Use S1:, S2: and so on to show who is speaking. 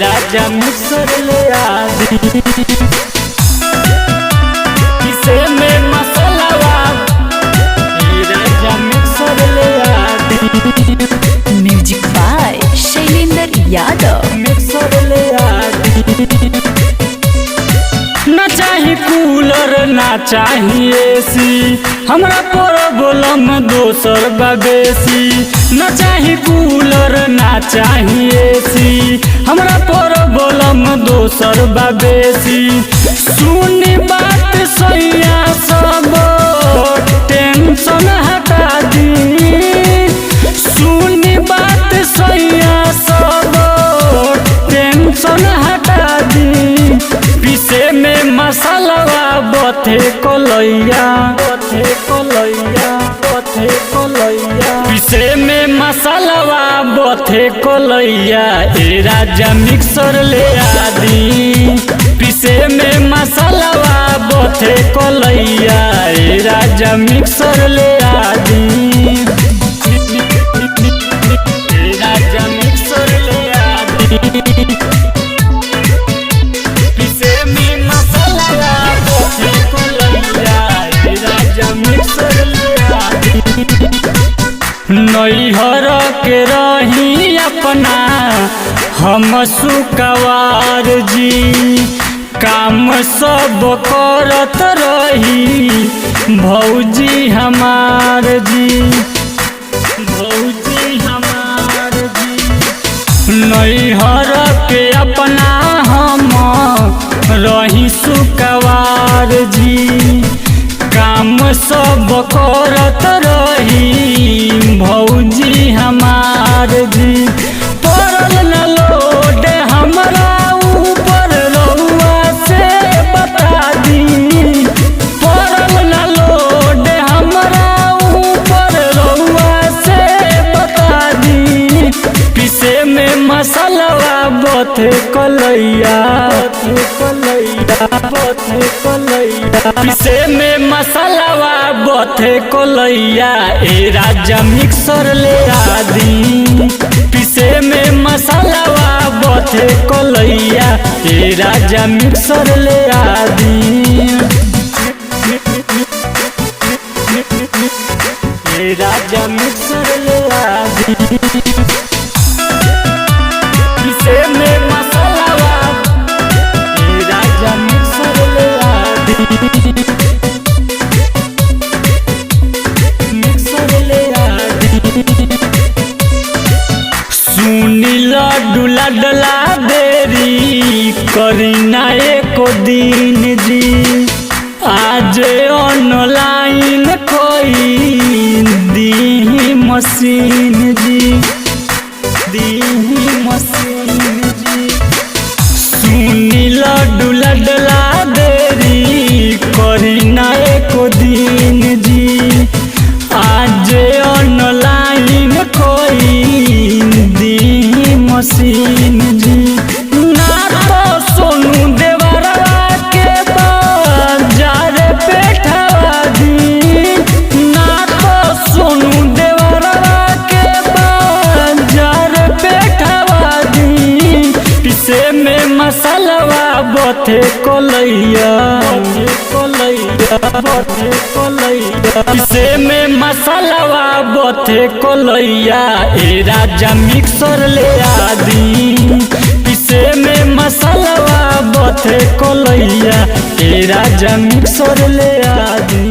S1: राजा mixer ले आदि किसे में मसाला राजा मिक्सर ले आदि
S2: music by Shailendra Yadav.
S1: Mixer ले आदि ना चाही कूलर ना चाही एसी हमरा प्रॉब्लम दोसर बेसी। ना चाही कूलर ना चाही एसी हमरा प्रॉब्लम दोसर बेसी। सुनी बात सैया सब टेंशन हटा दी। सुनी बात सैया सब टेंशन हटा दी। पीसे में मसाला बथे कोलैया बथे कोलैया बथे कोलैया। पीसे में मसाला बथे कोलैया ए राजा मिक्सर ले आदि। पीसे में मसाला बथे कोलैया ए राजा मिक्सर ले आदि। राजा मिक्सर ले आदि नैहर के रही अपना हम सुकवार जी। काम सब करत रही भौजी हमार जी। भौजी हमार जी नैहर के अपना हम रही सुकवार जी। काम सब करत रही भौजी हमार जी। पड़ल न लोड हमरा ऊपर रउआ से बता दी। पड़ल न लोड हमरा ऊपर रउआ से बता दी। पीसे में मसाला बथे कोलैया बथे कोलैया बथे कोलैया। पीसे में मसाला बथे कोलैया ए राजा मिक्सर ले आदि। पीसे में मसाला बथे कोलैया ए राजा मिक्सर ले आदि। ए राजा मिक्सर ले आदि पीसे में मसाला ए राजा मिक्सर ले आदि। मिक्सर ले आदि सुनी लड्डू लडला देरी करी ना एको दिन जी। आज ऑनलाइन कोई दी मशीन जी। दी मशीन जी सुनी लड्डू लडला देरी करी ना एको दिन जी। आज ऑनलाइन कोई दी मशीन जी। ना तो सोनू देवरवा के बाजार बैठवा दी। ना तो सोनू देवरवा के बाजार बैठवा दी। पीसे में मसाला बथे कोलैया बथे कोलैया बथे कोलैया। पीसे में मसाला बथे कोलैया ए राजा मिक्सर ले आदि। पीसे में मसाला बथे कोलैया ए राजा मिक्सर ले आदि।